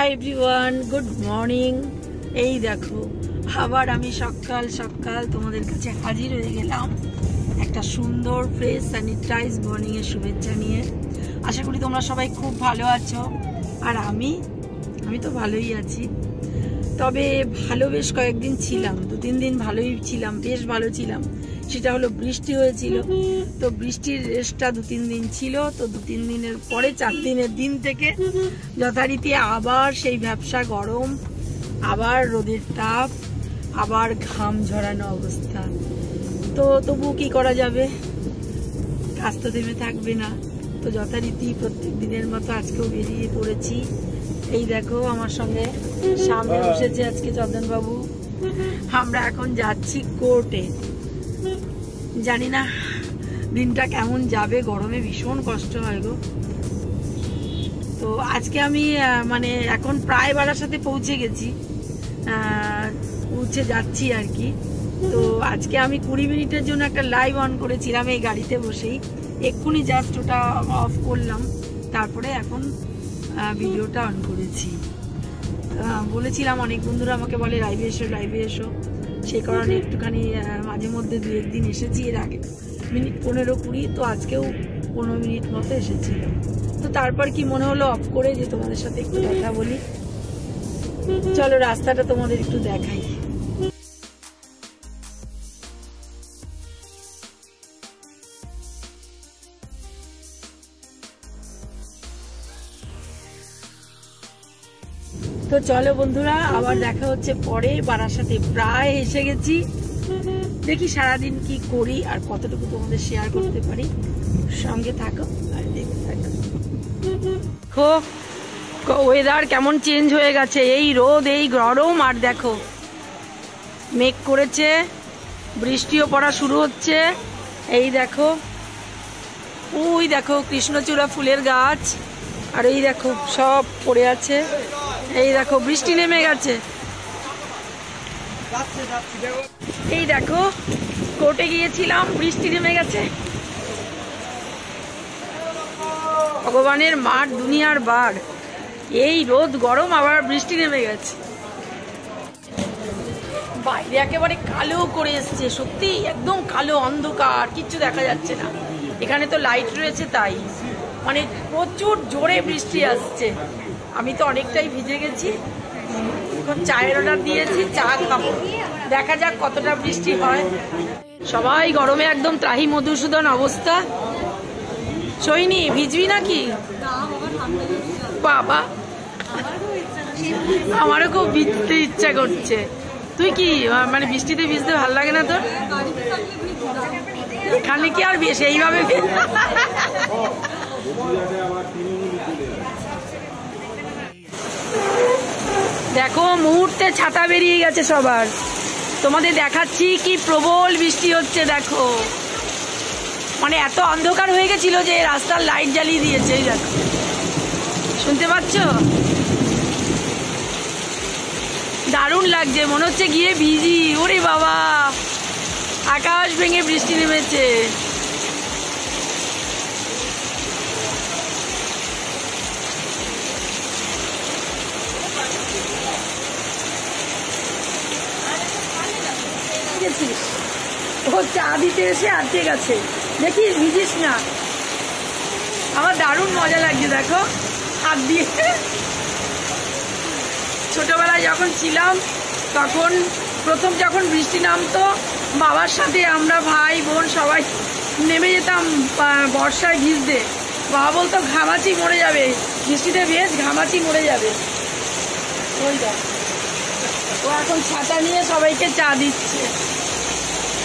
Hi everyone, good morning. এই দেখো আবার আমি সকাল সকাল তোমাদের কাছে হাজির হয়ে গেলাম একটা সুন্দর ফ্রেশ স্যানিটাইজ মর্নিং এর শুভেচ্ছা নিয়ে। আশা করি তোমরা সবাই খুব ভালো আছো, আর আমি তো ভালোই আছি। তবে ভালো বেশ কয়েকদিন ছিলাম, 2-3 দিন ভালোই ছিলাম, বেশ ভালো ছিলাম। সেটা হলো বৃষ্টি হয়েছিল, তো বৃষ্টির রেস্টটা 2-3 দিন ছিল। তো 2-3 দিনের পরে 4 দিনের দিন থেকে যথারীতি আবার সেই ভ্যাপসা গরম, আবার রোদের তাপ, আবার ঘাম ঝরানো অবস্থা। তো তবু কি করা যাবে, কাজ তো থেমে থাকবে না। তো যথারীতি প্রত্যেক দিনের মতো আজকেও বেরিয়ে পড়েছি। এই দেখো আমার সঙ্গে সামনে বসেছে আজকে চন্দন বাবু। আমরা এখন যাচ্ছি কোর্টে। জানি না দিনটা কেমন যাবে, গরমে ভীষণ কষ্ট হয় গো। তো আজকে আমি মানে এখন প্রায় বারাসাতে পৌঁছে গেছি, পৌঁছে যাচ্ছি আর কি। তো আজকে আমি 20 মিনিটের জন্য একটা লাইভ অন করেছিলাম এই গাড়িতে বসেই, এক্ষুনি জাস্ট ওটা অফ করলাম, তারপরে এখন ভিডিওটা অন করেছি। বলেছিলাম, অনেক বন্ধুরা আমাকে বলে লাইভে এসো লাইভে এসো, সেই কারণে একটুখানি মাঝে মধ্যে 2-1 দিন এসেছি। এর আগে মিনিট 15-20, তো আজকেও 15 মিনিট মতো এসেছিল। তো তারপর কি মনে হলো অফ করে যে তোমাদের সাথে একটু কথা বলি। চলো রাস্তাটা তোমাদের একটু দেখাই। তো চলো বন্ধুরা, আবার দেখা হচ্ছে পরে। বারাসাতে প্রায় এসে গেছি, দেখি সারাদিন কি করি আর কতটুকু তোমাদের শেয়ার করতে পারি। সঙ্গে থাকো আর দেখতে থাকো। ওয়েদার কেমন চেঞ্জ হয়ে গেছে, এই রোদ এই গরম, আর দেখো মেঘ করেছে, বৃষ্টিও পড়া শুরু হচ্ছে। এই দেখো, ওই দেখো কৃষ্ণচূড়া ফুলের গাছ, আর এই দেখো সব পড়ে আছে। এই দেখো বৃষ্টি নেমে গেছে। এই দেখো কোর্টে গিয়েছিলাম, বৃষ্টি নেমে গেছে। ভগবানের মাঠ, দুনিয়ার বার, এই রোদ গরম আবার বৃষ্টি নেমে গেছে। বাইরে একেবারে কালো করে এসছে, সত্যি একদম কালো অন্ধকার, কিচ্ছু দেখা যাচ্ছে না। এখানে তো লাইট রয়েছে, তাই মানে প্রচুর জোরে বৃষ্টি আসছে। আমি তো অনেকটাই ভিজে গেছি। এখন চায়ের অর্ডার দিয়েছি, চা খাবো, দেখা যাক কতটা বৃষ্টি হয়। সবাই গরমে একদম ত্রাহি মধুসূদন অবস্থা। সইনি, ভিজবি নাকি? বাবা, আমারও খুব ভিজতে ইচ্ছা করছে। তুই কি মানে বৃষ্টিতে ভিজতে ভালো লাগে না তোর? এখানে কি আর সেইভাবে দেখো মুহূর্তে ছাতা বেরিয়ে গেছে সবার। তোমাদের দেখাচ্ছি কি প্রবল বৃষ্টি হচ্ছে। দেখো মানে এত অন্ধকার হয়ে গেছিল যে রাস্তার লাইট জ্বালিয়ে দিয়েছে। দেখো, শুনতে পাচ্ছ? দারুণ লাগছে, মনে হচ্ছে গিয়ে ভিজি। ওরে বাবা, আকাশ ভেঙে বৃষ্টি নেমেছে। ও চা দিতে এসে আটকে গেছে, দেখিস ভিজিস না। আমার দারুণ মজা লাগছে, দেখো হাত দিয়ে। ছোটবেলায় যখন ছিলাম তখন প্রথম যখন বৃষ্টি নামতো, বাবার সাথে আমরা ভাই বোন সবাই নেমে যেতাম বর্ষায় ভিজতে। বাবা বলতো ঘামাচি মরে যাবে, বৃষ্টিতে ভেজ ঘামাচি মরে যাবে। ওই দেখ, ও এখন ছাতা নিয়ে সবাইকে চা দিচ্ছে,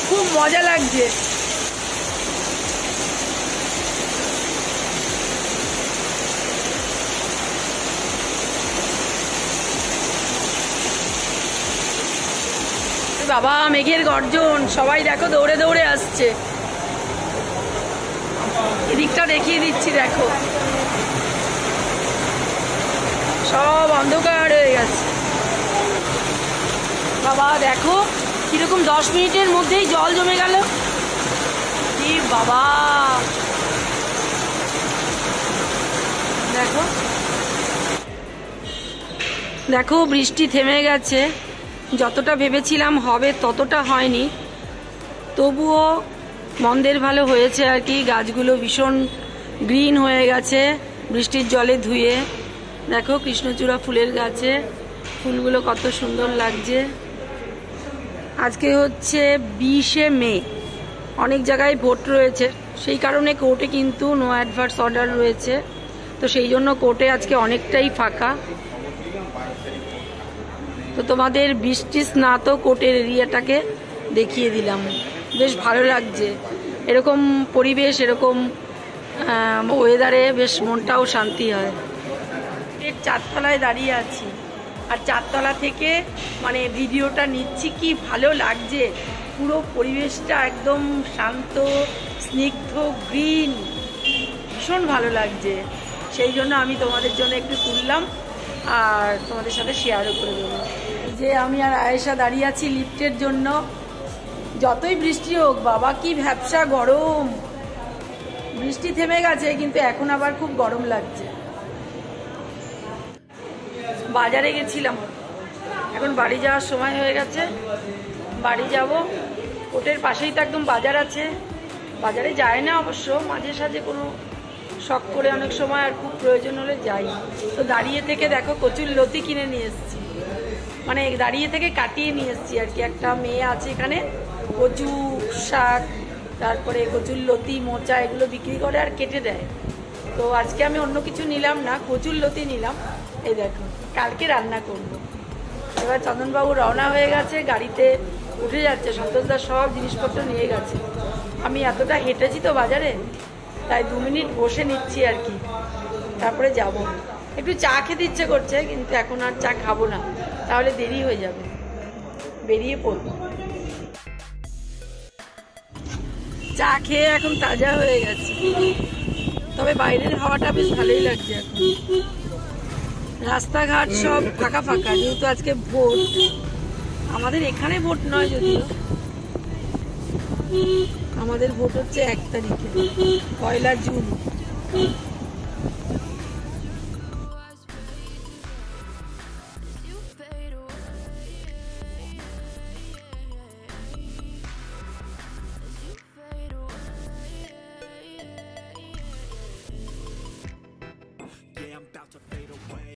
খুব মজা লাগছে। বাবা মেঘের গর্জন, সবাই দেখো দৌড়ে দৌড়ে আসছে। এদিকটা দেখিয়ে দিচ্ছি, দেখো সব অন্ধকার হয়ে গেছে। বাবা দেখো কিরকম 10 মিনিটের মধ্যেই জল জমে গেল। কি বাবা, দেখো দেখো বৃষ্টি থেমে গেছে, যতটা ভেবেছিলাম হবে ততটা হয়নি, তবুও মন্দের ভালো হয়েছে আর কি। গাছগুলো ভীষণ গ্রিন হয়ে গেছে বৃষ্টির জলে ধুয়ে। দেখো কৃষ্ণচূড়া ফুলের গাছে ফুলগুলো কত সুন্দর লাগছে। আজকে হচ্ছে 20শে মে, অনেক জায়গায় ভোট রয়েছে, সেই কারণে কোর্টে কিন্তু নো অ্যাডভার্স অর্ডার রয়েছে, তো সেই জন্য কোর্টে আজকে অনেকটাই ফাঁকা। তো তোমাদের বৃষ্টি স্নাত কোর্টের এরিয়াটাকে দেখিয়ে দিলাম, বেশ ভালো লাগছে এরকম পরিবেশ, এরকম ওয়েদারে বেশ মনটাও শান্তি হয়। এর 4তলায় দাঁড়িয়ে আছি, আর 4তলা থেকে মানে ভিডিওটা নিচ্ছি, কি ভালো লাগছে, পুরো পরিবেশটা একদম শান্ত, স্নিগ্ধ, গ্রিন, ভীষণ ভালো লাগছে। সেই জন্য আমি তোমাদের জন্য একটু তুললাম আর তোমাদের সাথে শেয়ারও করে দেবো। যে আমি আর আয়েশা দাঁড়িয়ে আছি লিফটের জন্য। যতই বৃষ্টি হোক বাবা, কি ভ্যাপসা গরম। বৃষ্টি থেমে গেছে কিন্তু এখন আবার খুব গরম লাগছে। বাজারে গেছিলাম, এখন বাড়ি যাওয়ার সময় হয়ে গেছে, বাড়ি যাব। কোর্টের পাশেই তো একদম বাজার আছে, বাজারে যায় না অবশ্য, মাঝে সাঝে কোনো শখ করে অনেক সময় আর খুব প্রয়োজন হলে যাই। তো দাঁড়িয়ে থেকে দেখো কচুর লতি কিনে নিয়ে এসেছি, মানে দাঁড়িয়ে থেকে কাটিয়ে নিয়ে এসেছি আর কি। একটা মেয়ে আছে এখানে কচু শাক, তারপরে কচুর লতি, মোচা এগুলো বিক্রি করে আর কেটে দেয়। তো আজকে আমি অন্য কিছু নিলাম না, কচুর লতি নিলাম। এই দেখো, কালকে রান্না করবো। এবার চন্দনবাবু রওনা হয়ে গেছে, গাড়িতে উঠে যাচ্ছে, সন্তোষদা সব জিনিসপত্র নিয়ে গেছে। আমি এতটা হেঁটেছি তো বাজারে, তাই 2 মিনিট বসে নিচ্ছি আর কি, তারপরে যাব। একটু চা খেতে ইচ্ছে করছে, কিন্তু এখন আর চা খাবো না, তাহলে দেরি হয়ে যাবে, বেরিয়ে পড়বো। চা খেয়ে এখন তাজা হয়ে গেছে, তবে বাইরের হাওয়াটা বেশ ভালোই লাগছে এখন। রাস্তাঘাট সব ফাঁকা ফাঁকা, যেহেতু আজকে ভোট। আমাদের এখানে ভোট নয় যদিও, আমাদের ভোট হচ্ছে 1 তারিখে, 1 জুন।